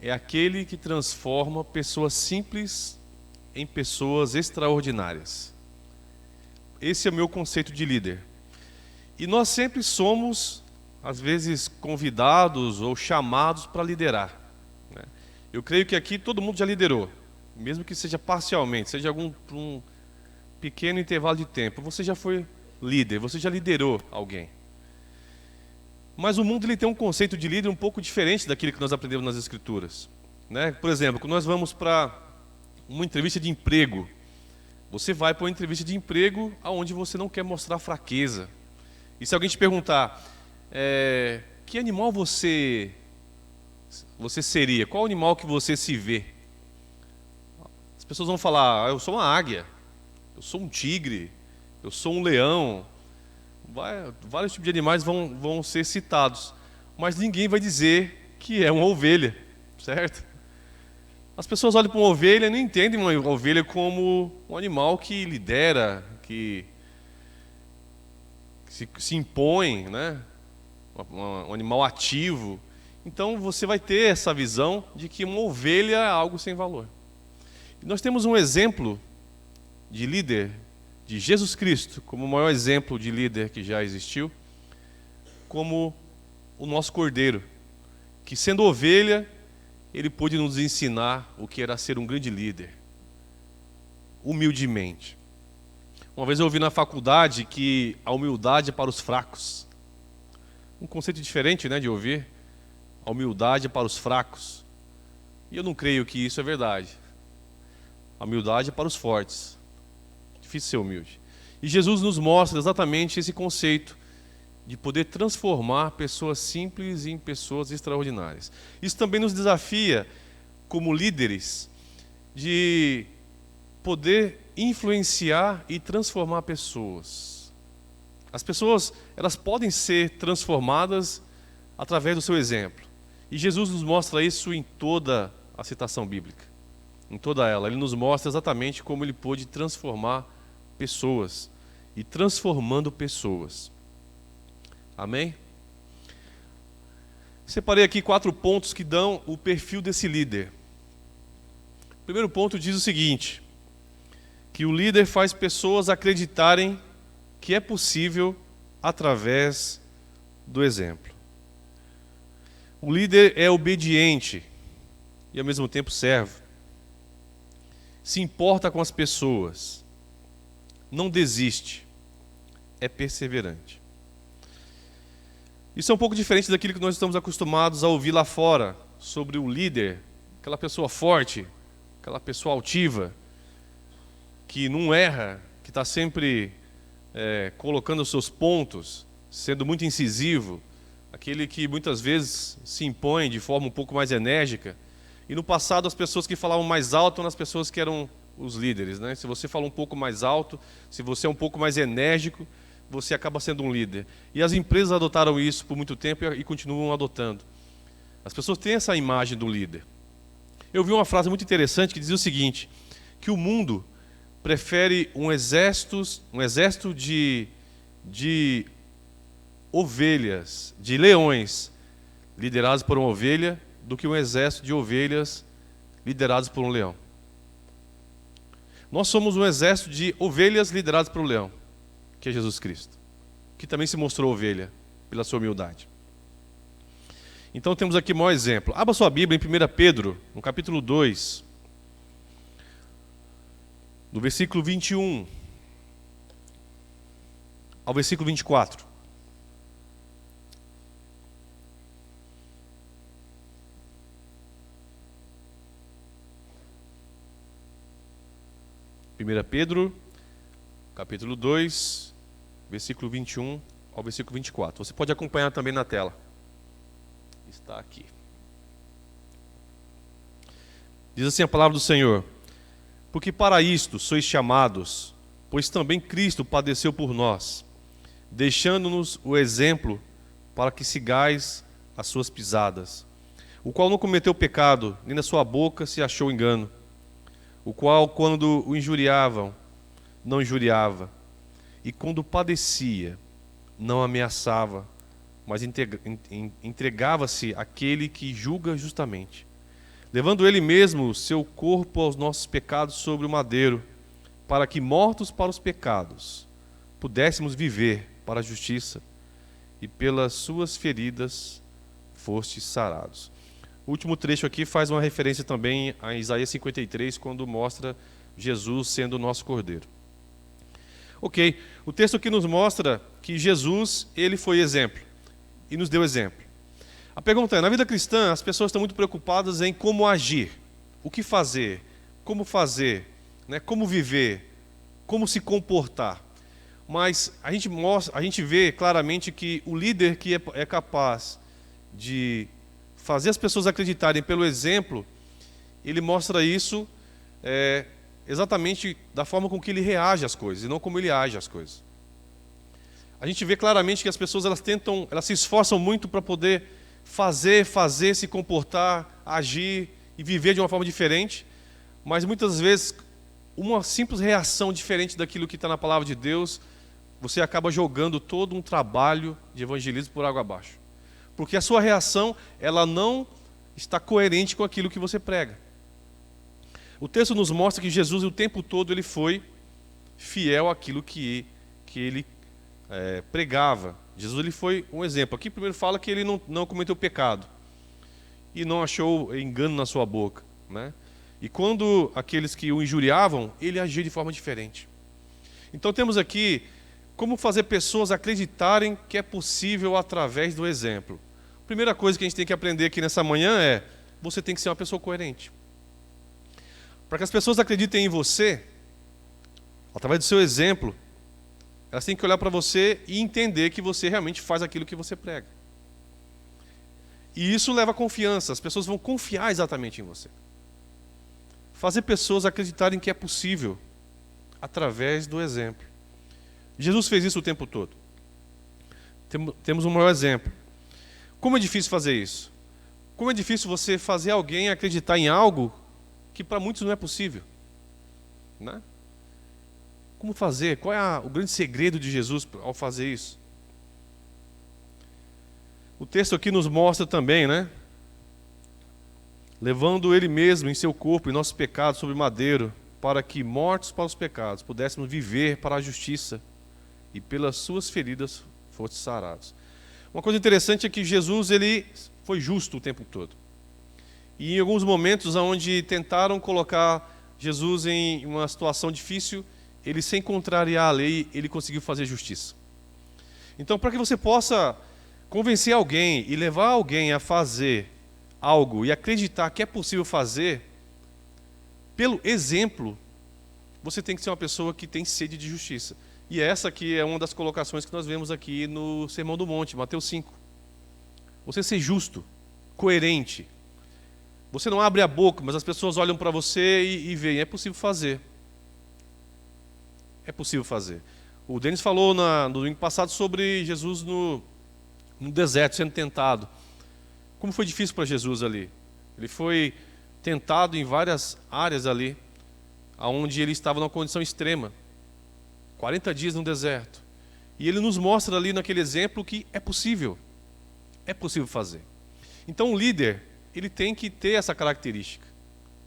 é aquele que transforma pessoas simples em pessoas extraordinárias. Esse é o meu conceito de líder. E nós sempre somos, às vezes, convidados ou chamados para liderar, né? Eu creio que aqui todo mundo já liderou, mesmo que seja parcialmente, seja por um pequeno intervalo de tempo. Você já foi líder, você já liderou alguém. Mas o mundo ele tem um conceito de líder um pouco diferente daquilo que nós aprendemos nas Escrituras, né? Por exemplo, quando nós vamos para uma entrevista de emprego, você vai para uma entrevista de emprego onde você não quer mostrar fraqueza. E se alguém te perguntar, que animal você seria? Qual animal que você se vê? As pessoas vão falar, eu sou uma águia, eu sou um tigre, eu sou um leão. Vários tipos de animais vão ser citados, mas ninguém vai dizer que é uma ovelha, certo? As pessoas olham para uma ovelha e não entendem uma ovelha como um animal que lidera, que se impõe, né? Um animal ativo. Então você vai ter essa visão de que uma ovelha é algo sem valor. E nós temos um exemplo de líder, de Jesus Cristo, como o maior exemplo de líder que já existiu, como o nosso Cordeiro, que sendo ovelha, ele pôde nos ensinar o que era ser um grande líder, humildemente. Uma vez eu ouvi na faculdade que a humildade é para os fracos. Um conceito diferente, né, de ouvir. A humildade é para os fracos. E eu não creio que isso é verdade. A humildade é para os fortes. Difícil ser humilde. E Jesus nos mostra exatamente esse conceito de poder transformar pessoas simples em pessoas extraordinárias. Isso também nos desafia, como líderes, de poder influenciar e transformar pessoas. As pessoas, elas podem ser transformadas através do seu exemplo. E Jesus nos mostra isso em toda a citação bíblica. Em toda ela. Ele nos mostra exatamente como ele pôde transformar pessoas e transformando pessoas. Amém? Separei aqui 4 pontos que dão o perfil desse líder. O primeiro ponto diz o seguinte: que o líder faz pessoas acreditarem que é possível através do exemplo. O líder é obediente e ao mesmo tempo servo. Se importa com as pessoas. Não desiste, é perseverante. Isso é um pouco diferente daquilo que nós estamos acostumados a ouvir lá fora, sobre o líder, aquela pessoa forte, aquela pessoa altiva, que não erra, que está sempre colocando os seus pontos, sendo muito incisivo, aquele que muitas vezes se impõe de forma um pouco mais enérgica. E no passado as pessoas que falavam mais alto eram as pessoas que eram os líderes, né? Se você fala um pouco mais alto, se você é um pouco mais enérgico, você acaba sendo um líder. E as empresas adotaram isso por muito tempo e continuam adotando. As pessoas têm essa imagem do líder. Eu vi uma frase muito interessante que dizia o seguinte, que o mundo prefere um exército de ovelhas, de leões liderados por uma ovelha, do que um exército de ovelhas liderados por um leão. Nós somos um exército de ovelhas lideradas por um leão, que é Jesus Cristo, que também se mostrou ovelha pela sua humildade. Então temos aqui o maior exemplo. Abra sua Bíblia em 1 Pedro, no capítulo 2, do versículo 21 ao versículo 24. Primeira Pedro, capítulo 2, versículo 21 ao versículo 24. Você pode acompanhar também na tela. Está aqui. Diz assim a palavra do Senhor: porque para isto sois chamados, pois também Cristo padeceu por nós, deixando-nos o exemplo para que sigais as suas pisadas, o qual não cometeu pecado, nem na sua boca se achou engano, o qual, quando o injuriavam, não injuriava, e quando padecia, não ameaçava, mas entregava-se àquele que julga justamente. levando ele mesmo seu corpo aos nossos pecados sobre o madeiro, para que, mortos para os pecados, pudéssemos viver para a justiça, e pelas suas feridas fostes sarados. O último trecho aqui faz uma referência também a Isaías 53, quando mostra Jesus sendo o nosso cordeiro. Ok, o texto aqui nos mostra que Jesus, ele foi exemplo, e nos deu exemplo. A pergunta é, na vida cristã, as pessoas estão muito preocupadas em como agir, o que fazer, né, como viver, como se comportar. Mas a gente vê claramente que o líder que é capaz de fazer as pessoas acreditarem pelo exemplo, ele mostra isso exatamente da forma com que ele reage às coisas, e não como ele age às coisas. A gente vê claramente que as pessoas elas se esforçam muito para poder fazer, se comportar, agir e viver de uma forma diferente, mas muitas vezes uma simples reação diferente daquilo que está na palavra de Deus, você acaba jogando todo um trabalho de evangelismo por água abaixo. Porque a sua reação, ela não está coerente com aquilo que você prega. O texto nos mostra que Jesus, o tempo todo, ele foi fiel àquilo que ele pregava. Jesus ele foi um exemplo. Aqui primeiro fala que ele não cometeu pecado e não achou engano na sua boca, né? E quando aqueles que o injuriavam, ele agia de forma diferente. Então temos aqui como fazer pessoas acreditarem que é possível através do exemplo. A primeira coisa que a gente tem que aprender aqui nessa manhã é: você tem que ser uma pessoa coerente. Para que as pessoas acreditem em você, através do seu exemplo, elas têm que olhar para você e entender que você realmente faz aquilo que você prega. E isso leva confiança, as pessoas vão confiar exatamente em você. Fazer pessoas acreditarem que é possível através do exemplo. Jesus fez isso o tempo todo. Temos um maior exemplo. Como é difícil fazer isso? Como é difícil você fazer alguém acreditar em algo que para muitos não é possível, né? Como fazer? Qual é o grande segredo de Jesus ao fazer isso? O texto aqui nos mostra também, né? Levando ele mesmo em seu corpo e nossos pecados sobre madeiro, para que, mortos para os pecados, pudéssemos viver para a justiça, e pelas suas feridas fostes sarados. Uma coisa interessante é que Jesus ele foi justo o tempo todo. E em alguns momentos onde tentaram colocar Jesus em uma situação difícil, ele, sem contrariar a lei, ele conseguiu fazer justiça. Então, para que você possa convencer alguém e levar alguém a fazer algo e acreditar que é possível fazer, pelo exemplo, você tem que ser uma pessoa que tem sede de justiça. E essa aqui é uma das colocações que nós vemos aqui no Sermão do Monte, Mateus 5. Você ser justo, coerente. Você não abre a boca, mas as pessoas olham para você e veem, é possível fazer. É possível fazer. O Denis falou no domingo passado sobre Jesus no deserto, sendo tentado. Como foi difícil para Jesus ali. Ele foi tentado em várias áreas ali, onde ele estava numa condição extrema. 40 dias no deserto. E ele nos mostra ali naquele exemplo que é possível. É possível fazer. Então o líder, ele tem que ter essa característica.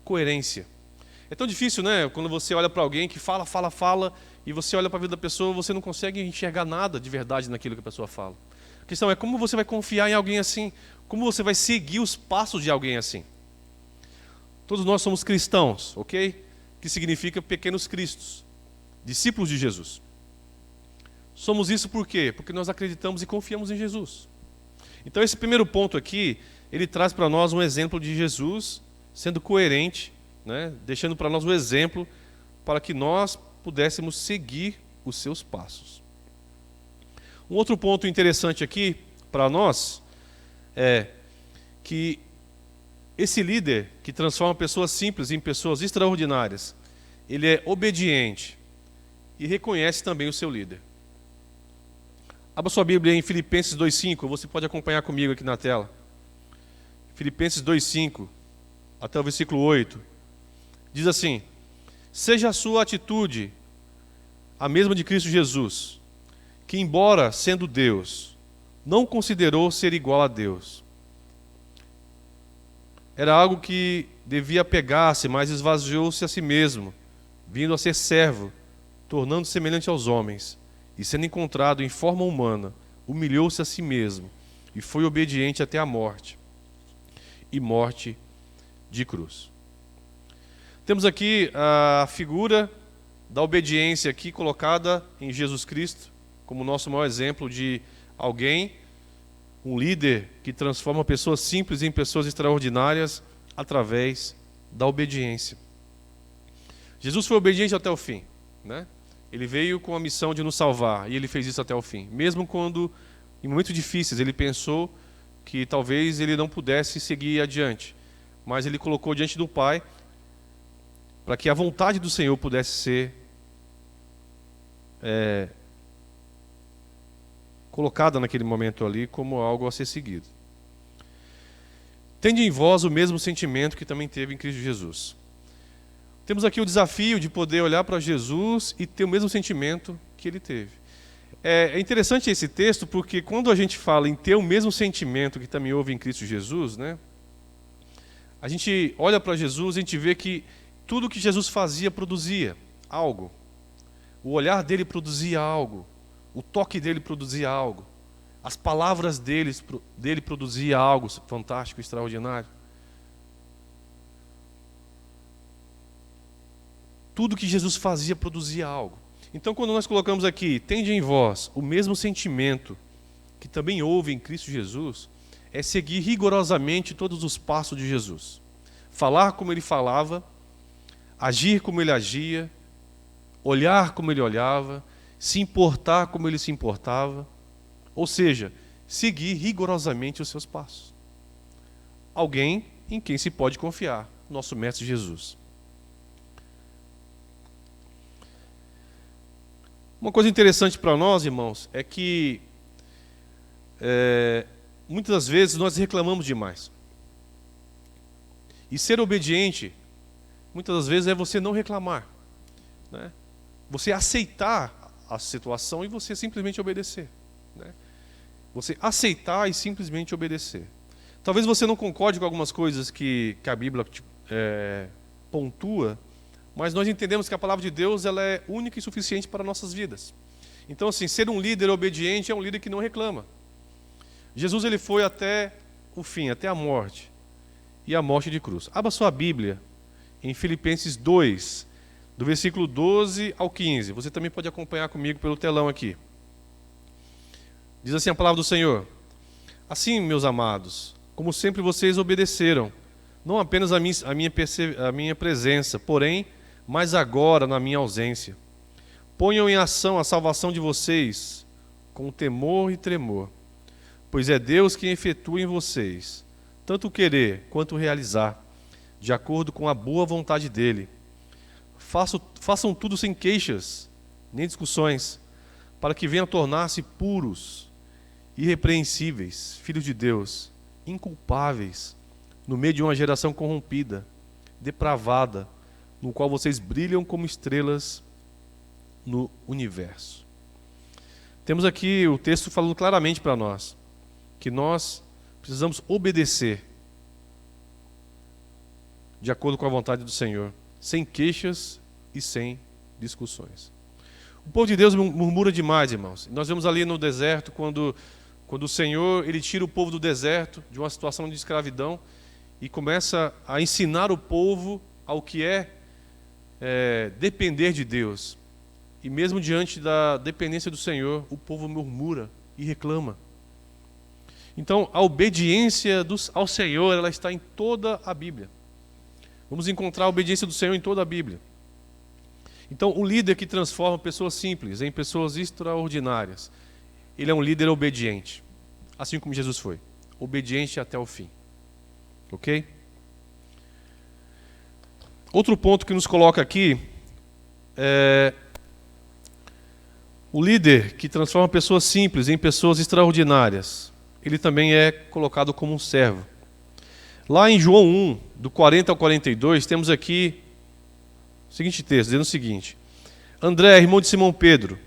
Coerência. É tão difícil, né? Quando você olha para alguém que fala, e você olha para a vida da pessoa, você não consegue enxergar nada de verdade naquilo que a pessoa fala. A questão é como você vai confiar em alguém assim? Como você vai seguir os passos de alguém assim? Todos nós somos cristãos, ok? Que significa pequenos cristos, discípulos de Jesus. Somos isso por quê? Porque nós acreditamos e confiamos em Jesus. Então esse primeiro ponto aqui, ele traz para nós um exemplo de Jesus sendo coerente, né? Deixando para nós um exemplo para que nós pudéssemos seguir os seus passos. Um outro ponto interessante aqui para nós é que esse líder que transforma pessoas simples em pessoas extraordinárias, ele é obediente e reconhece também o seu líder. Abra sua Bíblia em Filipenses 2,5, você pode acompanhar comigo aqui na tela. Filipenses 2,5 até o versículo 8. Diz assim: seja a sua atitude a mesma de Cristo Jesus, que embora sendo Deus, não considerou ser igual a Deus. era algo que devia apegar-se, mas esvaziou-se a si mesmo, vindo a ser servo, tornando-se semelhante aos homens, e sendo encontrado em forma humana, humilhou-se a si mesmo, e foi obediente até a morte, e morte de cruz. Temos aqui a figura da obediência aqui colocada em Jesus Cristo, como nosso maior exemplo de alguém, um líder que transforma pessoas simples em pessoas extraordinárias através da obediência. Jesus foi obediente até o fim, né? Ele veio com a missão de nos salvar e ele fez isso até o fim. Mesmo quando, em momentos difíceis, ele pensou que talvez ele não pudesse seguir adiante, mas ele colocou diante do Pai para que a vontade do Senhor pudesse ser colocada naquele momento ali como algo a ser seguido. Tende em vós o mesmo sentimento que também teve em Cristo Jesus. Temos aqui o desafio de poder olhar para Jesus e ter o mesmo sentimento que ele teve. É interessante esse texto porque quando a gente fala em ter o mesmo sentimento que também houve em Cristo Jesus, né, a gente olha para Jesus e a gente vê que tudo que Jesus fazia produzia algo. O olhar dele produzia algo. O toque dele produzia algo. As palavras dele produzia algo fantástico, extraordinário. Tudo que Jesus fazia produzia algo. Então, quando nós colocamos aqui, tende em vós o mesmo sentimento que também houve em Cristo Jesus, é seguir rigorosamente todos os passos de Jesus. Falar como ele falava, agir como ele agia, olhar como ele olhava, se importar como ele se importava, ou seja, seguir rigorosamente os seus passos. Alguém em quem se pode confiar, nosso Mestre Jesus. Uma coisa interessante para nós, irmãos, é que muitas das vezes nós reclamamos demais. E ser obediente, muitas das vezes, é você não reclamar, né? Você aceitar a situação e você simplesmente obedecer, né? Você aceitar e simplesmente obedecer. Talvez você não concorde com algumas coisas que a Bíblia pontua, mas nós entendemos que a palavra de Deus ela é única e suficiente para nossas vidas. Então, assim, ser um líder obediente é um líder que não reclama. Jesus ele foi até o fim, até a morte, e a morte de cruz. Abra sua Bíblia em Filipenses 2, do versículo 12 ao 15. Você também pode acompanhar comigo pelo telão aqui. Diz assim a palavra do Senhor: assim, meus amados, como sempre vocês obedeceram, não apenas a minha presença, porém, mas agora na minha ausência. Ponham em ação a salvação de vocês com temor e tremor, pois é Deus quem efetua em vocês, tanto o querer quanto o realizar, de acordo com a boa vontade dEle. Façam tudo sem queixas, nem discussões, para que venham a tornar-se puros, irrepreensíveis, filhos de Deus, inculpáveis, no meio de uma geração corrompida, depravada, no qual vocês brilham como estrelas no universo. Temos aqui o texto falando claramente para nós que nós precisamos obedecer de acordo com a vontade do Senhor, sem queixas e sem discussões. O povo de Deus murmura demais, irmãos. Nós vemos ali no deserto, quando o Senhor ele tira o povo do deserto, de uma situação de escravidão, e começa a ensinar o povo ao que é depender de Deus. E mesmo diante da dependência do Senhor, o povo murmura e reclama. Então, a obediência ao Senhor, ela está em toda a Bíblia. Vamos encontrar a obediência do Senhor em toda a Bíblia. Então, o líder que transforma pessoas simples em pessoas extraordinárias, ele é um líder obediente, assim como Jesus foi, obediente até o fim. Ok? Outro ponto que nos coloca aqui é o líder que transforma pessoas simples em pessoas extraordinárias. Ele também é colocado como um servo. Lá em João 1, do 40 ao 42, temos aqui o seguinte texto, dizendo o seguinte: André, irmão de Simão Pedro,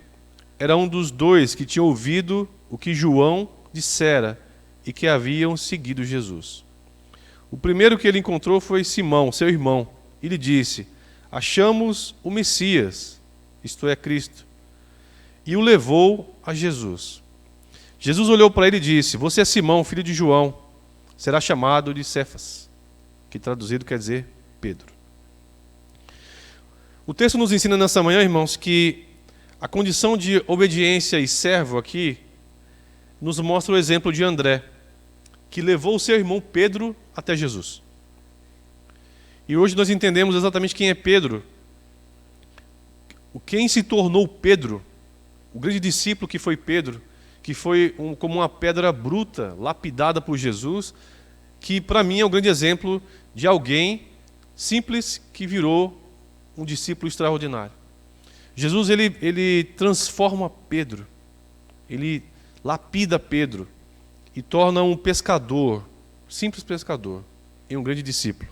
era um dos dois que tinham ouvido o que João dissera e que haviam seguido Jesus. O primeiro que ele encontrou foi Simão, seu irmão. Ele disse: achamos o Messias, isto é, Cristo. E o levou a Jesus. Jesus olhou para ele e disse: você é Simão, filho de João, será chamado de Cefas, que traduzido quer dizer Pedro. O texto nos ensina nessa manhã, irmãos, que a condição de obediência e servo aqui nos mostra o exemplo de André, que levou o seu irmão Pedro até Jesus. E hoje nós entendemos exatamente quem é Pedro. Quem se tornou Pedro, o grande discípulo que foi Pedro, que foi como uma pedra bruta, lapidada por Jesus, que para mim é um grande exemplo de alguém simples que virou um discípulo extraordinário. Jesus ele transforma Pedro, ele lapida Pedro e torna um pescador, simples pescador, em um grande discípulo.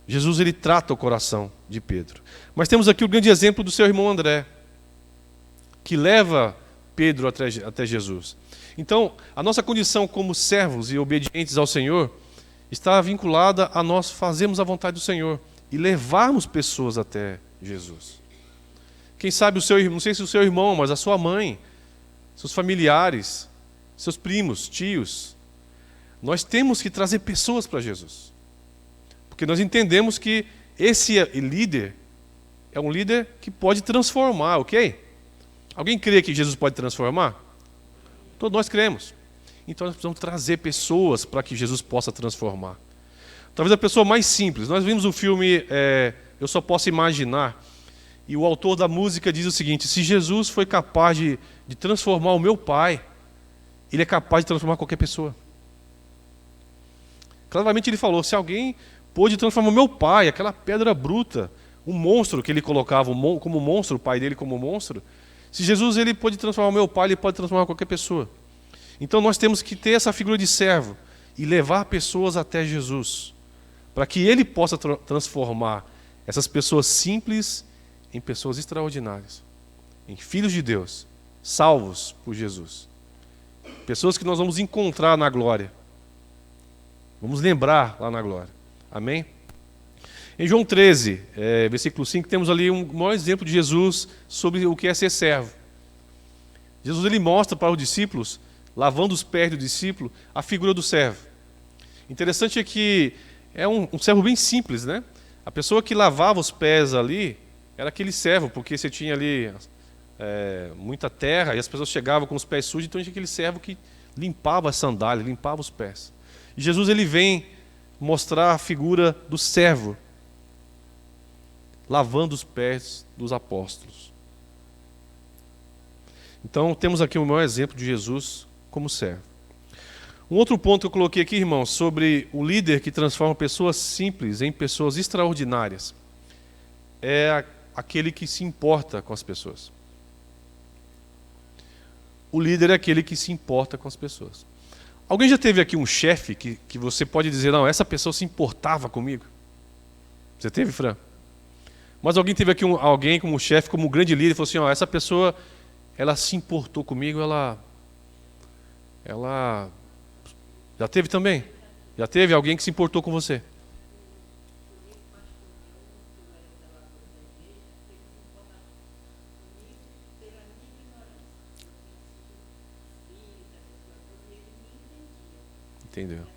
Jesus ele trata o coração de Pedro. Mas temos aqui o grande exemplo do seu irmão André, que leva Pedro até Jesus. Então, a nossa condição como servos e obedientes ao Senhor está vinculada a nós fazermos a vontade do Senhor e levarmos pessoas até Jesus. Quem sabe não sei se o seu irmão, mas a sua mãe, seus familiares, seus primos, tios. Nós temos que trazer pessoas para Jesus. Porque nós entendemos que esse líder é um líder que pode transformar, ok? Alguém crê que Jesus pode transformar? Todos nós cremos. Então nós precisamos trazer pessoas para que Jesus possa transformar. Talvez a pessoa mais simples. Nós vimos o filme Eu Só Posso Imaginar. E o autor da música diz o seguinte: se Jesus foi capaz de transformar o meu pai, ele é capaz de transformar qualquer pessoa. Claramente ele falou: se alguém pôde transformar o meu pai, aquela pedra bruta, um monstro que ele colocava como monstro, o pai dele como monstro, se Jesus ele pôde transformar o meu pai, ele pode transformar qualquer pessoa. Então nós temos que ter essa figura de servo e levar pessoas até Jesus, para que ele possa transformar essas pessoas simples em pessoas extraordinárias, em filhos de Deus, salvos por Jesus. Pessoas que nós vamos encontrar na glória. Vamos lembrar lá na glória. Amém? Em João 13, versículo 5, temos ali um maior exemplo de Jesus sobre o que é ser servo. Jesus ele mostra para os discípulos, lavando os pés do discípulo, a figura do servo. Interessante é que é um servo bem simples, né? A pessoa que lavava os pés ali era aquele servo, porque você tinha ali muita terra e as pessoas chegavam com os pés sujos, então tinha aquele servo que limpava a sandália, limpava os pés. E Jesus ele vem mostrar a figura do servo, lavando os pés dos apóstolos. Então temos aqui o maior exemplo de Jesus como servo. Um outro ponto que eu coloquei aqui, irmãos, sobre o líder que transforma pessoas simples em pessoas extraordinárias, é aquele que se importa com as pessoas. O líder é aquele que se importa com as pessoas. Alguém já teve aqui um chefe que você pode dizer: não, essa pessoa se importava comigo? Você teve, Fran? Mas alguém teve aqui alguém como chefe, como grande líder, e falou assim: ó, essa pessoa, ela se importou comigo, ela já teve também? Já teve alguém que se importou com você? Entendeu?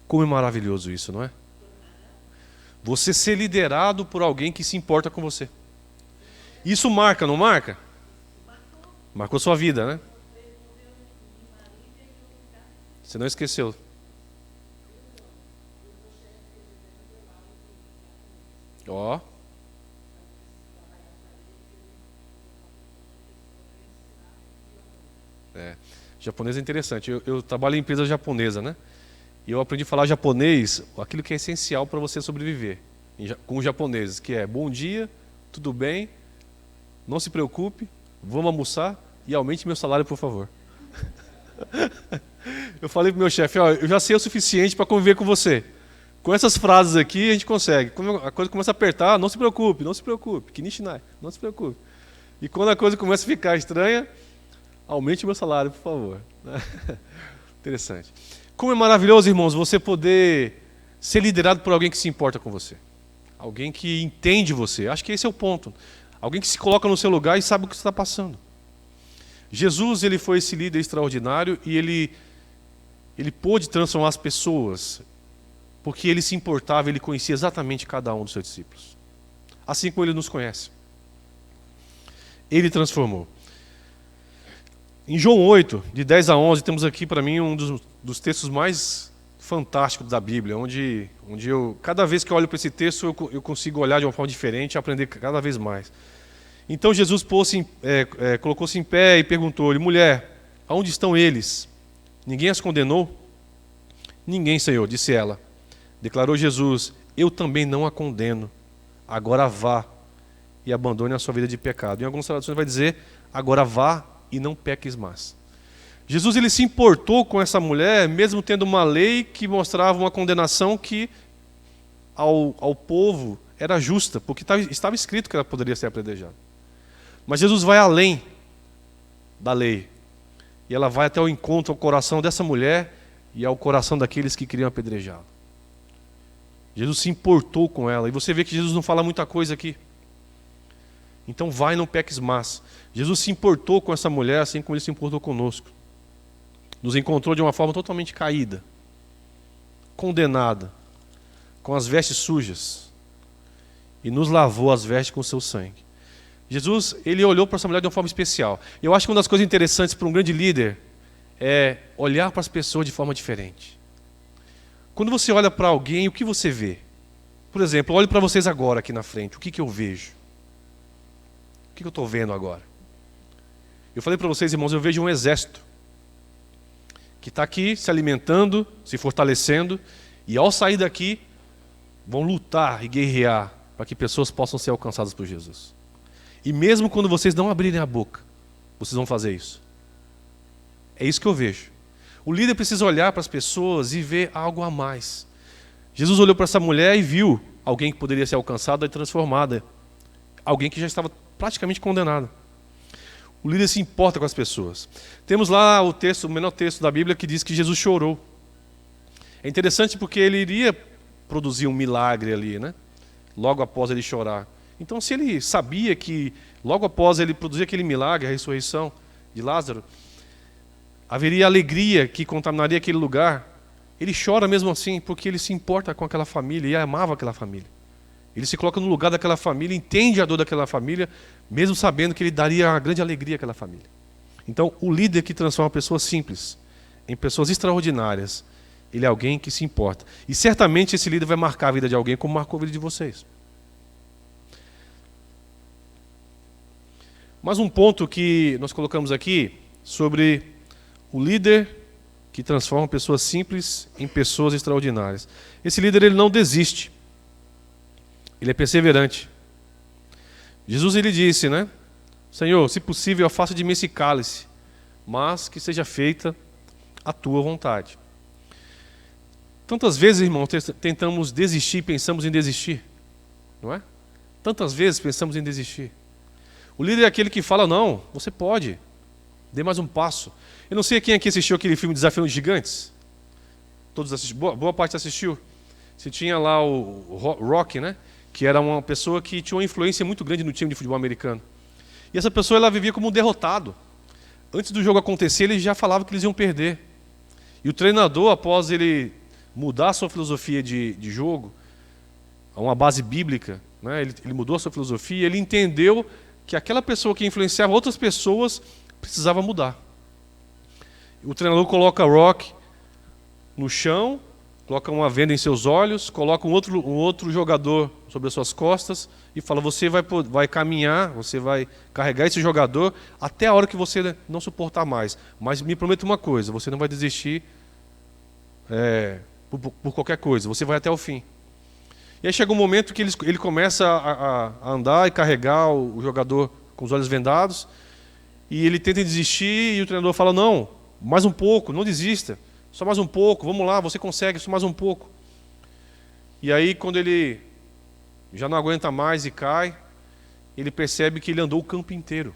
Como é maravilhoso isso, não é? Você ser liderado por alguém que se importa com você. Isso marca, não marca? Marcou sua vida, né? Você não esqueceu. Ó. Japonês é interessante. Eu trabalho em empresa japonesa, né? E eu aprendi a falar japonês, aquilo que é essencial para você sobreviver, com os japoneses, que é: bom dia, tudo bem, não se preocupe, vamos almoçar e aumente meu salário, por favor. Eu falei para o meu chefe: ó, eu já sei o suficiente para conviver com você. Com essas frases aqui a gente consegue. Quando a coisa começa a apertar: não se preocupe, não se preocupe, Kinishinai, não se preocupe. E quando a coisa começa a ficar estranha, Aumente o meu salário, por favor. Interessante. Como é maravilhoso, irmãos, você poder ser liderado por alguém que se importa com você. Alguém que entende você. Acho que esse é o ponto. Alguém que se coloca no seu lugar e sabe o que você está passando. Jesus, ele foi esse líder extraordinário e ele pôde transformar as pessoas, porque ele se importava, ele conhecia exatamente cada um dos seus discípulos. Assim como ele nos conhece. Ele transformou. Em João 8, de 10 a 11, temos aqui para mim um dos textos mais fantásticos da Bíblia, onde eu, cada vez que eu olho para esse texto, eu consigo olhar de uma forma diferente e aprender cada vez mais. Então Jesus colocou-se em pé e perguntou-lhe: mulher, aonde estão eles? Ninguém as condenou? Ninguém, Senhor, disse ela. Declarou Jesus: eu também não a condeno. Agora vá e abandone a sua vida de pecado. Em algumas traduções vai dizer: agora vá e não peques mais. Jesus, ele se importou com essa mulher, mesmo tendo uma lei que mostrava uma condenação que ao povo era justa, porque estava escrito que ela poderia ser apedrejada. Mas Jesus vai além da lei. E ela vai até o encontro ao coração dessa mulher e ao coração daqueles que queriam apedrejá-la. Jesus se importou com ela. E você vê que Jesus não fala muita coisa aqui. Então vai e não peques mais. Jesus se importou com essa mulher assim como ele se importou conosco. Nos encontrou de uma forma totalmente caída, condenada, com as vestes sujas, e nos lavou as vestes com o seu sangue. Jesus, ele olhou para essa mulher de uma forma especial. Eu acho que uma das coisas interessantes para um grande líder é olhar para as pessoas de forma diferente. Quando você olha para alguém, o que você vê? Por exemplo, eu olho para vocês agora aqui na frente, o que eu vejo? O que eu estou vendo agora? Eu falei para vocês, irmãos, eu vejo um exército que está aqui se alimentando, se fortalecendo, e ao sair daqui, vão lutar e guerrear para que pessoas possam ser alcançadas por Jesus. E mesmo quando vocês não abrirem a boca, vocês vão fazer isso. É isso que eu vejo. O líder precisa olhar para as pessoas e ver algo a mais. Jesus olhou para essa mulher e viu alguém que poderia ser alcançada e transformada. Alguém que já estava praticamente condenado. O líder se importa com as pessoas. Temos lá o menor texto da Bíblia que diz que Jesus chorou. É interessante porque ele iria produzir um milagre ali, né? Logo após ele chorar. Então, se ele sabia que logo após ele produzir aquele milagre, a ressurreição de Lázaro, haveria alegria que contaminaria aquele lugar, ele chora mesmo assim, porque ele se importa com aquela família e amava aquela família. Ele se coloca no lugar daquela família, entende a dor daquela família, mesmo sabendo que ele daria uma grande alegria àquela família. Então, o líder que transforma pessoas simples em pessoas extraordinárias, ele é alguém que se importa. E certamente esse líder vai marcar a vida de alguém como marcou a vida de vocês. Mais um ponto que nós colocamos aqui sobre o líder que transforma pessoas simples em pessoas extraordinárias. Esse líder, ele não desiste. Ele é perseverante. Jesus, ele disse, né? Senhor, se possível, afasta de mim esse cálice, mas que seja feita a tua vontade. Tantas vezes, irmão, tentamos desistir e pensamos em desistir. Não é? Tantas vezes pensamos em desistir. O líder é aquele que fala: não, você pode, dê mais um passo. Eu não sei quem aqui assistiu aquele filme Desafio dos Gigantes. Todos assistiram, boa parte assistiu. Você tinha lá o Rock, né? Que era uma pessoa que tinha uma influência muito grande no time de futebol americano. E essa pessoa, ela vivia como um derrotado. Antes do jogo acontecer, ele já falava que eles iam perder. E o treinador, após ele mudar a sua filosofia de jogo, a uma base bíblica, né? Ele mudou a sua filosofia, ele entendeu que aquela pessoa que influenciava outras pessoas precisava mudar. O treinador coloca Rock no chão, coloca uma venda em seus olhos, coloca um outro jogador sobre as suas costas e fala: você vai caminhar, você vai carregar esse jogador até a hora que você não suportar mais. Mas me prometa uma coisa: você não vai desistir por qualquer coisa, você vai até o fim. E aí chega um momento que ele começa a andar e carregar o jogador com os olhos vendados, e ele tenta desistir, e o treinador fala: não, mais um pouco, não desista, só mais um pouco, vamos lá, você consegue, só mais um pouco. E aí, quando ele já não aguenta mais e cai, ele percebe que ele andou o campo inteiro.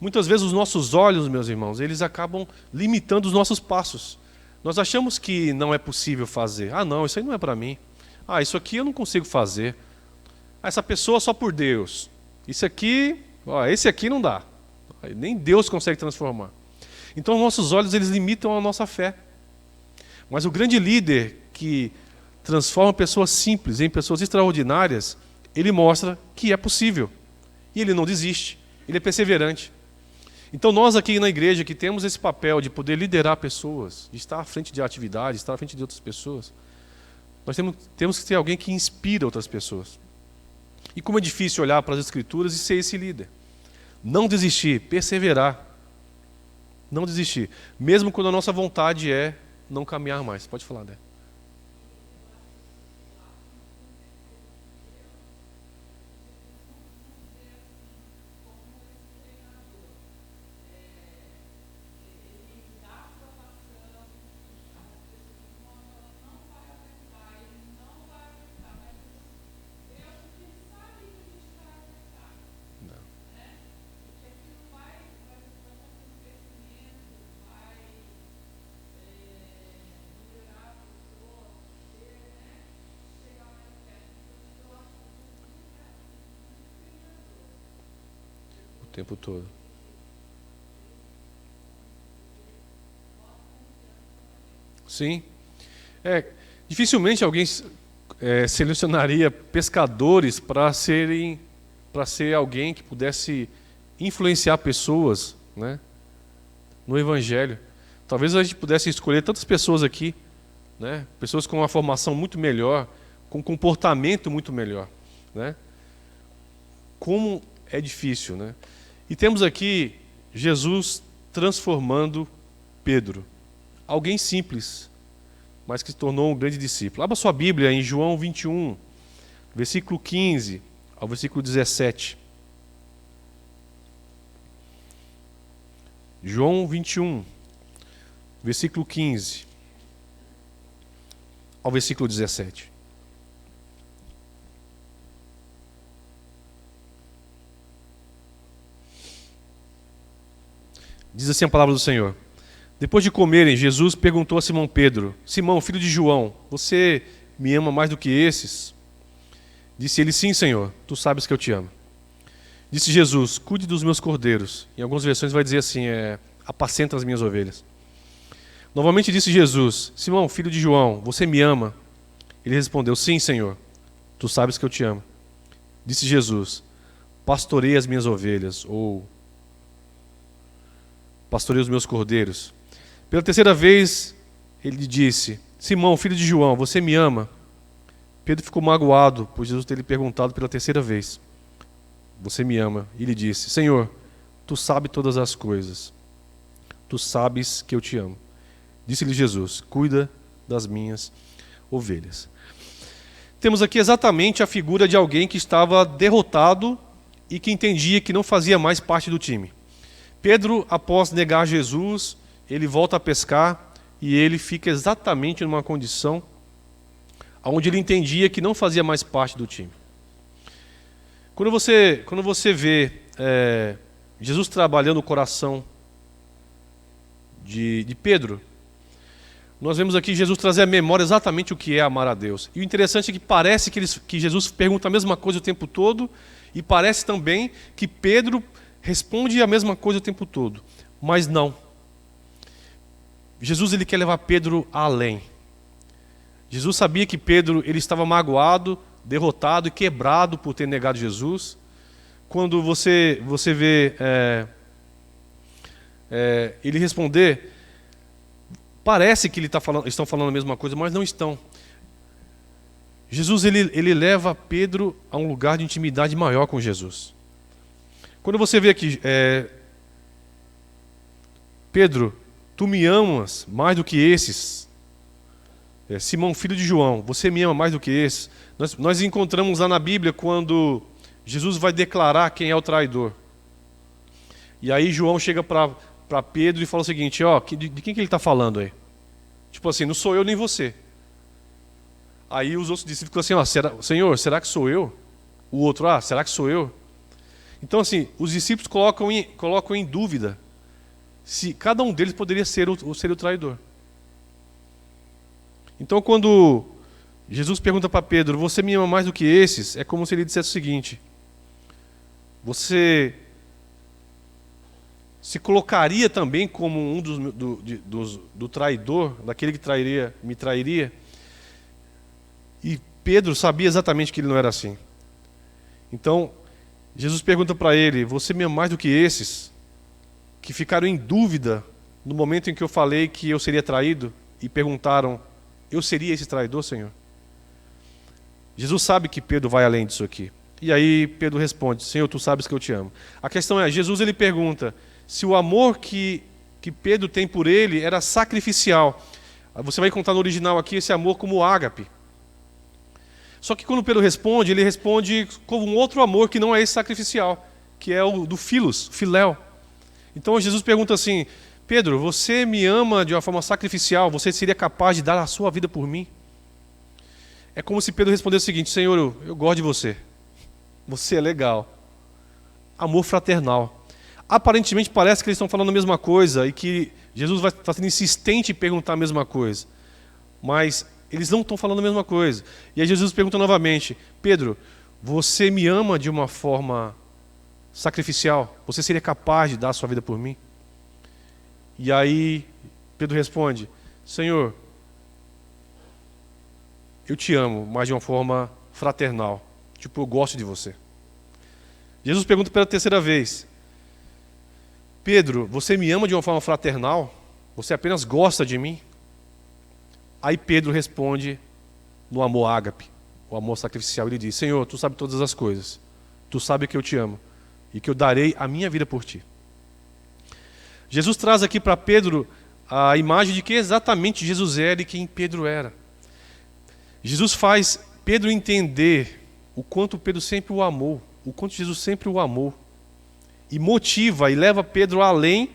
Muitas vezes os nossos olhos, meus irmãos, eles acabam limitando os nossos passos. Nós achamos que não é possível fazer. Ah, não, isso aí não é para mim. Ah, isso aqui eu não consigo fazer. Ah, essa pessoa só por Deus. Isso aqui, ó, esse aqui não dá. Nem Deus consegue transformar. Então, nossos olhos, eles limitam a nossa fé. Mas o grande líder que transforma pessoas simples em pessoas extraordinárias, ele mostra que é possível. E ele não desiste, ele é perseverante. Então nós aqui na igreja que temos esse papel de poder liderar pessoas, de estar à frente de atividades, estar à frente de outras pessoas, nós temos que ter alguém que inspira outras pessoas. E como é difícil olhar para as Escrituras e ser esse líder. Não desistir, perseverar. Não desistir. Mesmo quando a nossa vontade é não caminhar mais. Pode falar, Dé. O tempo todo. Sim. Dificilmente alguém selecionaria pescadores para ser alguém que pudesse influenciar pessoas, né, no Evangelho. Talvez a gente pudesse escolher tantas pessoas aqui, né, pessoas com uma formação muito melhor, com um comportamento muito melhor, né? Como é difícil, né? E temos aqui Jesus transformando Pedro. Alguém simples, mas que se tornou um grande discípulo. Abra sua Bíblia em João 21, versículo 15 ao versículo 17. João 21, versículo 15 ao versículo 17. Diz assim a palavra do Senhor. Depois de comerem, Jesus perguntou a Simão Pedro: Simão, filho de João, você me ama mais do que esses? Disse ele: sim, Senhor, tu sabes que eu te amo. Disse Jesus: cuide dos meus cordeiros. Em algumas versões vai dizer assim, apacenta as minhas ovelhas. Novamente disse Jesus: Simão, filho de João, você me ama? Ele respondeu: sim, Senhor, tu sabes que eu te amo. Disse Jesus: pastorei as minhas ovelhas, ou pastorei os meus cordeiros. Pela terceira vez, ele disse: Simão, filho de João, você me ama? Pedro ficou magoado por Jesus ter lhe perguntado pela terceira vez: você me ama? E ele disse: Senhor, tu sabes todas as coisas. Tu sabes que eu te amo. Disse-lhe Jesus: cuida das minhas ovelhas. Temos aqui exatamente a figura de alguém que estava derrotado e que entendia que não fazia mais parte do time. Pedro, após negar Jesus, ele volta a pescar e ele fica exatamente numa condição onde ele entendia que não fazia mais parte do time. Quando você vê Jesus trabalhando o coração de Pedro, nós vemos aqui Jesus trazer à memória exatamente o que é amar a Deus. E o interessante é que parece que Jesus pergunta a mesma coisa o tempo todo, e parece também que Pedro responde a mesma coisa o tempo todo, mas não. Jesus ele quer levar Pedro além. Jesus sabia que Pedro ele estava magoado, derrotado e quebrado por ter negado Jesus. Quando você vê ele responder, parece que estão falando a mesma coisa, mas não estão. Jesus ele leva Pedro a um lugar de intimidade maior com Jesus. Quando você vê aqui, Pedro, tu me amas mais do que esses. Simão, filho de João, você me ama mais do que esses. Nós encontramos lá na Bíblia quando Jesus vai declarar quem é o traidor. E aí João chega para Pedro e fala o seguinte: de quem que ele está falando aí? Tipo assim, não sou eu nem você. Aí os outros discípulos ficam assim: Senhor, será que sou eu? O outro: será que sou eu? Então, assim, os discípulos colocam em dúvida se cada um deles poderia ser o traidor. Então, quando Jesus pergunta para Pedro: você me ama mais do que esses? É como se ele dissesse o seguinte: você se colocaria também como um do traidor, daquele que me trairia? E Pedro sabia exatamente que ele não era assim. Então, Jesus pergunta para ele: você me ama mais do que esses, que ficaram em dúvida no momento em que eu falei que eu seria traído, e perguntaram: eu seria esse traidor, Senhor? Jesus sabe que Pedro vai além disso aqui. E aí Pedro responde: Senhor, tu sabes que eu te amo. A questão é, Jesus ele pergunta se o amor que Pedro tem por ele era sacrificial. Você vai encontrar no original aqui esse amor como ágape. Só que quando Pedro responde, ele responde com um outro amor que não é esse sacrificial, que é o do philos, filéu. Então Jesus pergunta assim: Pedro, você me ama de uma forma sacrificial, você seria capaz de dar a sua vida por mim? É como se Pedro respondesse o seguinte: Senhor, eu gosto de você. Você é legal. Amor fraternal. Aparentemente parece que eles estão falando a mesma coisa e que Jesus vai estar sendo insistente em perguntar a mesma coisa. Mas eles não estão falando a mesma coisa. E aí Jesus pergunta novamente: Pedro, você me ama de uma forma sacrificial? Você seria capaz de dar a sua vida por mim? E aí Pedro responde: Senhor, eu te amo, mas de uma forma fraternal. Tipo, eu gosto de você. Jesus pergunta pela terceira vez: Pedro, você me ama de uma forma fraternal? Você apenas gosta de mim? Aí Pedro responde no amor ágape, o amor sacrificial. Ele diz: Senhor, tu sabes todas as coisas. Tu sabes que eu te amo e que eu darei a minha vida por ti. Jesus traz aqui para Pedro a imagem de quem exatamente Jesus era e quem Pedro era. Jesus faz Pedro entender o quanto Pedro sempre o amou, o quanto Jesus sempre o amou. E motiva e leva Pedro além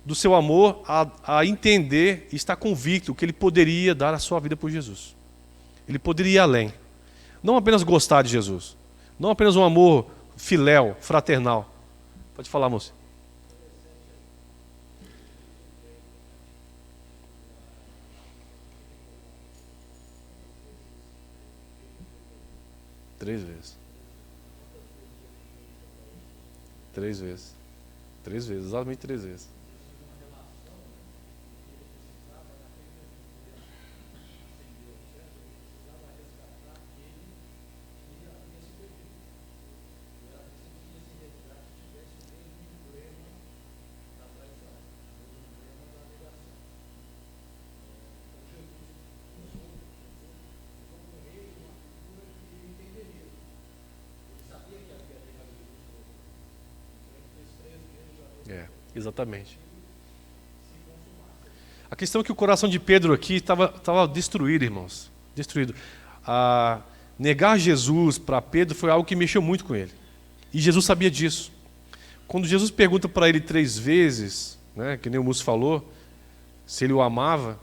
do seu amor a entender e estar convicto que ele poderia dar a sua vida por Jesus. Ele poderia ir além. Não apenas gostar de Jesus. Não apenas um amor filéu, fraternal. Pode falar, moça. Três vezes. Três vezes. Três vezes, exatamente 3 vezes. É, exatamente. A questão é que o coração de Pedro aqui estava destruído, irmãos. Destruído. Negar Jesus para Pedro foi algo que mexeu muito com ele. E Jesus sabia disso. Quando Jesus pergunta para ele 3 vezes, né, que nem o Múcio falou, se ele o amava,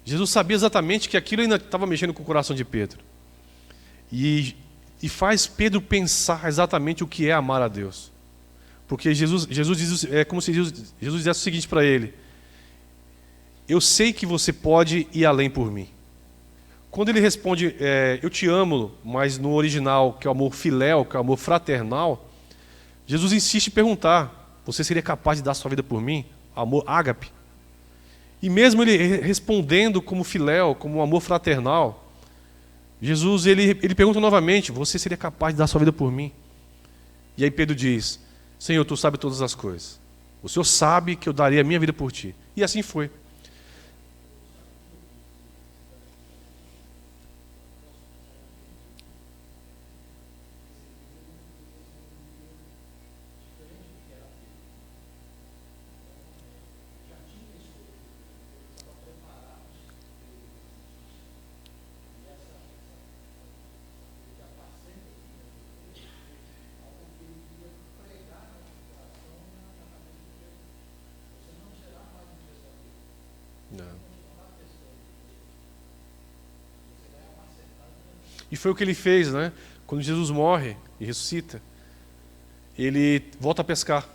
Jesus sabia exatamente que aquilo ainda estava mexendo com o coração de Pedro. E faz Pedro pensar exatamente o que é amar a Deus. Porque Jesus diz, é como se Jesus dissesse o seguinte para ele: eu sei que você pode ir além por mim. Quando ele responde, eu te amo, mas no original, que é o amor filéu, que é o amor fraternal, Jesus insiste em perguntar: você seria capaz de dar sua vida por mim? Amor ágape. E mesmo ele respondendo como filéu, como um amor fraternal, Jesus ele pergunta novamente: você seria capaz de dar sua vida por mim? E aí Pedro diz: Senhor, tu sabes todas as coisas. O Senhor sabe que eu daria a minha vida por ti. E assim foi. Não. E foi o que ele fez, né? Quando Jesus morre e ressuscita. ele volta a pescar.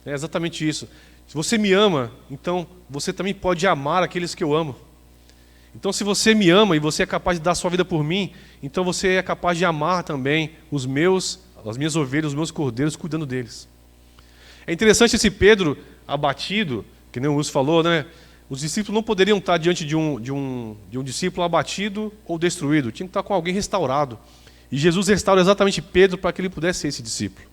É exatamente isso. Se você me ama, então você também pode amar aqueles que eu amo. Então, se você me ama e você é capaz de dar sua vida por mim, então você é capaz de amar também as minhas ovelhas, os meus cordeiros, cuidando deles. É interessante esse Pedro abatido, que nem o Lúcio falou, né? Os discípulos não poderiam estar diante de um discípulo abatido ou destruído, tinha que estar com alguém restaurado. E Jesus restaura exatamente Pedro para que ele pudesse ser esse discípulo.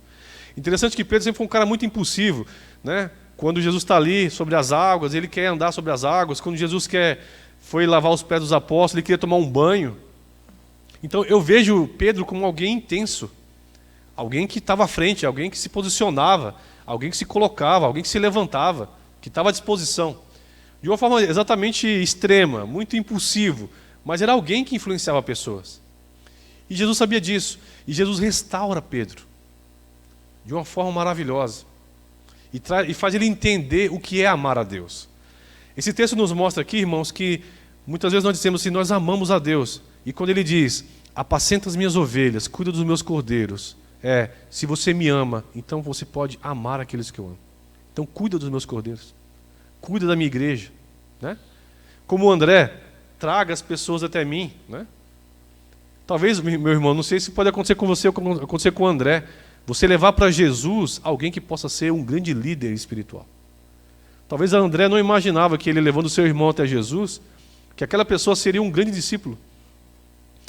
Interessante que Pedro sempre foi um cara muito impulsivo, né? Quando Jesus está ali sobre as águas, ele quer andar sobre as águas. Quando Jesus foi lavar os pés dos apóstolos, ele queria tomar um banho. Então eu vejo Pedro como alguém intenso, alguém que estava à frente, alguém que se posicionava, alguém que se colocava, alguém que se levantava, que estava à disposição. De uma forma exatamente extrema, muito impulsivo, mas era alguém que influenciava pessoas. E Jesus sabia disso. E Jesus restaura Pedro de uma forma maravilhosa. E faz ele entender o que é amar a Deus. Esse texto nos mostra aqui, irmãos, que muitas vezes nós dizemos assim, nós amamos a Deus. E quando ele diz, apacenta as minhas ovelhas, cuida dos meus cordeiros. Se você me ama, então você pode amar aqueles que eu amo. Então cuida dos meus cordeiros. Cuida da minha igreja. Né? Como o André, traga as pessoas até mim. Né? Talvez, meu irmão, não sei se pode acontecer com você ou acontecer com o André, você levar para Jesus alguém que possa ser um grande líder espiritual. Talvez André não imaginava que ele levando seu irmão até Jesus, que aquela pessoa seria um grande discípulo,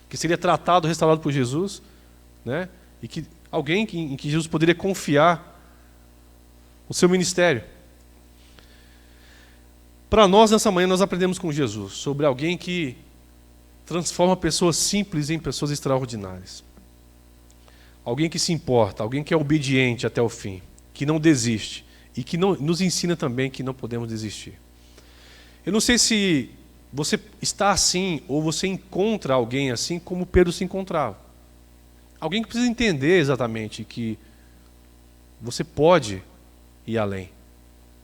que seria tratado, restaurado por Jesus, né? E que alguém em que Jesus poderia confiar o seu ministério. Para nós, nessa manhã, nós aprendemos com Jesus sobre alguém que transforma pessoas simples em pessoas extraordinárias. Alguém que se importa, alguém que é obediente até o fim, que não desiste e que nos ensina também que não podemos desistir. Eu não sei se você está assim ou você encontra alguém assim como Pedro se encontrava. Alguém que precisa entender exatamente que você pode ir além.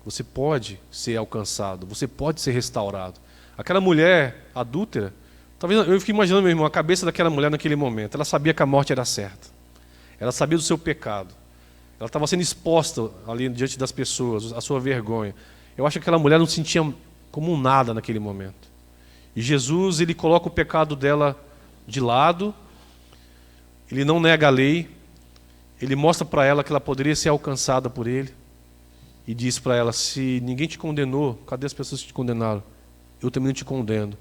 Você pode ser alcançado, você pode ser restaurado. Aquela mulher adúltera, talvez eu fiquei imaginando, meu irmão, a cabeça daquela mulher naquele momento. Ela sabia que a morte era certa. Ela sabia do seu pecado. Ela estava sendo exposta ali diante das pessoas, a sua vergonha. Eu acho que aquela mulher não se sentia como um nada naquele momento. E Jesus, ele coloca o pecado dela de lado, ele não nega a lei, ele mostra para ela que ela poderia ser alcançada por ele, e diz para ela, se ninguém te condenou, cadê as pessoas que te condenaram? Eu também não te condeno.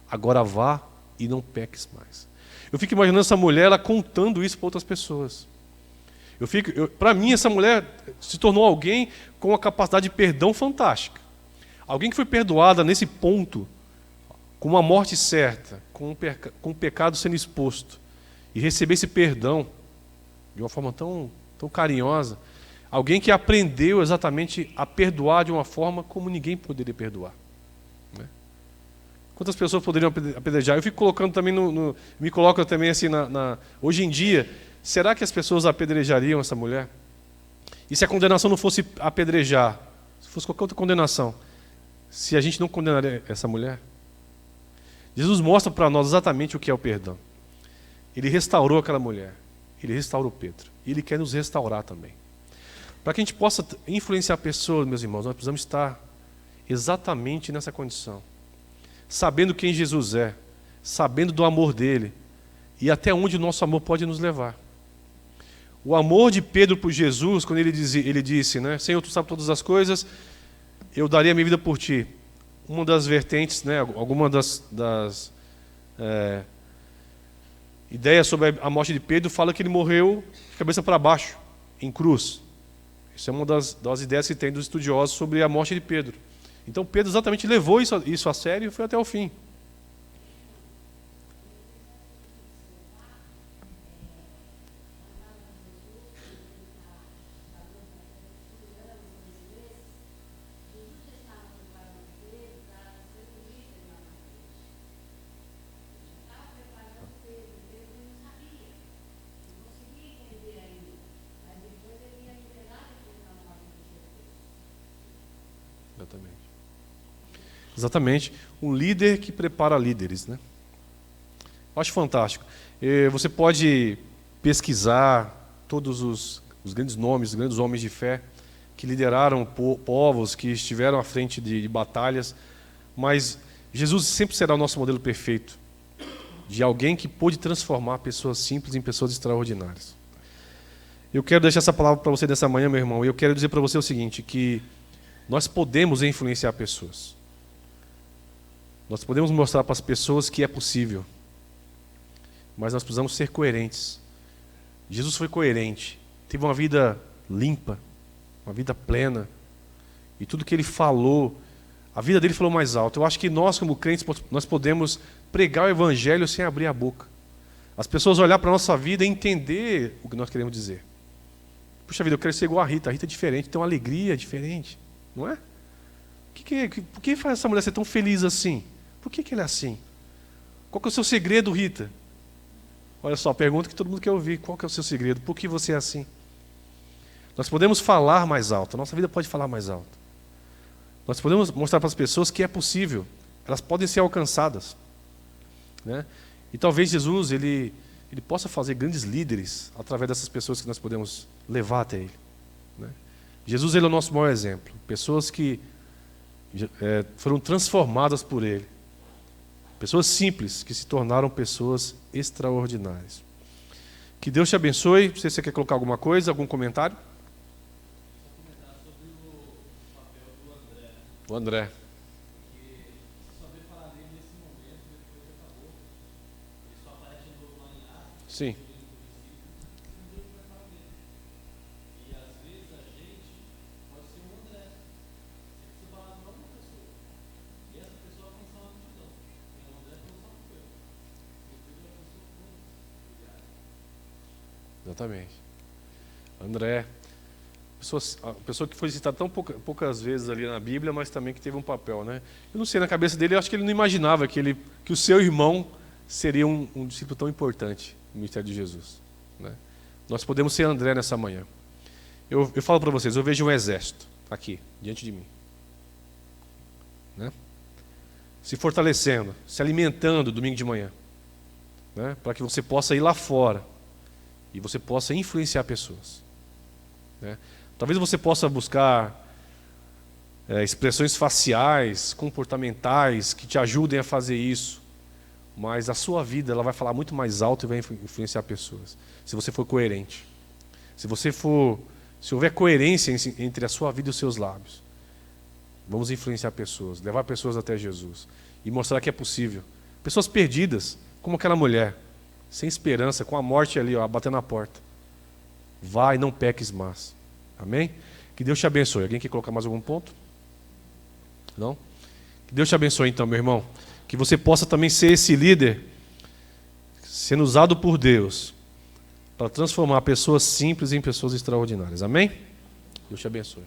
Agora vá e não peques mais. Eu fico imaginando essa mulher, ela contando isso para outras pessoas. Para mim, essa mulher se tornou alguém com uma capacidade de perdão fantástica. Alguém que foi perdoada nesse ponto, com uma morte certa, com o pecado sendo exposto, e receber esse perdão de uma forma tão carinhosa. Alguém que aprendeu exatamente a perdoar de uma forma como ninguém poderia perdoar. Né? Quantas pessoas poderiam apedrejar? Eu fico colocando também me coloco também assim hoje em dia, será que as pessoas apedrejariam essa mulher? E se a condenação não fosse apedrejar, se fosse qualquer outra condenação, se a gente não condenaria essa mulher? Jesus mostra para nós exatamente o que é o perdão. Ele restaurou aquela mulher, ele restaurou Pedro, e ele quer nos restaurar também. Para que a gente possa influenciar pessoas, meus irmãos, nós precisamos estar exatamente nessa condição. Sabendo quem Jesus é, sabendo do amor dele, e até onde o nosso amor pode nos levar. O amor de Pedro por Jesus, quando ele disse, né, Senhor, tu sabes todas as coisas, eu daria a minha vida por ti. Uma das vertentes, né, alguma das ideias sobre a morte de Pedro fala que ele morreu de cabeça para baixo, em cruz. Isso é uma das ideias que tem dos estudiosos sobre a morte de Pedro. Então Pedro exatamente levou isso a sério e foi até o fim. Exatamente. Um líder que prepara líderes, né? Acho fantástico. Você pode pesquisar todos os grandes nomes, os grandes homens de fé, que lideraram povos, que estiveram à frente de batalhas, mas Jesus sempre será o nosso modelo perfeito, de alguém que pôde transformar pessoas simples em pessoas extraordinárias. Eu quero deixar essa palavra para você nessa manhã, meu irmão, e eu quero dizer para você o seguinte, que nós podemos influenciar pessoas. Nós podemos mostrar para as pessoas que é possível, mas nós precisamos ser coerentes. Jesus foi coerente, teve uma vida limpa, uma vida plena, e tudo que ele falou, a vida dele falou mais alto. Eu acho que nós, como crentes, nós podemos pregar o evangelho sem abrir a boca. As pessoas olhar para a nossa vida e entender o que nós queremos dizer. Puxa vida, eu quero ser igual a Rita é diferente, tem uma alegria diferente, não é? Por que faz essa mulher ser tão feliz assim? Por que ela é assim? Qual que é o seu segredo, Rita? Olha só, a pergunta que todo mundo quer ouvir. Qual que é o seu segredo? Por que você é assim? Nós podemos falar mais alto. A nossa vida pode falar mais alto. Nós podemos mostrar para as pessoas que é possível. Elas podem ser alcançadas, né? E talvez Jesus ele possa fazer grandes líderes através dessas pessoas que nós podemos levar até Ele, né? Jesus ele é o nosso maior exemplo. Pessoas que foram transformadas por Ele. Pessoas simples que se tornaram pessoas extraordinárias. Que Deus te abençoe. Não sei se você quer colocar alguma coisa, algum comentário. O André. Sim. Exatamente. André, a pessoa que foi citada tão poucas vezes ali na Bíblia, mas também que teve um papel, né? Eu não sei, na cabeça dele, eu acho que ele não imaginava que o seu irmão seria um discípulo tão importante no ministério de Jesus, né? Nós podemos ser André nessa manhã. Eu falo para vocês, eu vejo um exército aqui, diante de mim, né? Se fortalecendo, se alimentando domingo de manhã, né? Para que você possa ir lá fora e você possa influenciar pessoas, né? Talvez você possa buscar expressões faciais, comportamentais, que te ajudem a fazer isso, mas a sua vida ela vai falar muito mais alto e vai influenciar pessoas, se você for coerente. Se houver coerência entre a sua vida e os seus lábios, vamos influenciar pessoas, levar pessoas até Jesus e mostrar que é possível. Pessoas perdidas, como aquela mulher, sem esperança, com a morte ali, ó, batendo na porta. Vai, não peques mais. Amém? Que Deus te abençoe. Alguém quer colocar mais algum ponto? Não? Que Deus te abençoe então, meu irmão. Que você possa também ser esse líder, sendo usado por Deus, para transformar pessoas simples em pessoas extraordinárias. Amém? Deus te abençoe.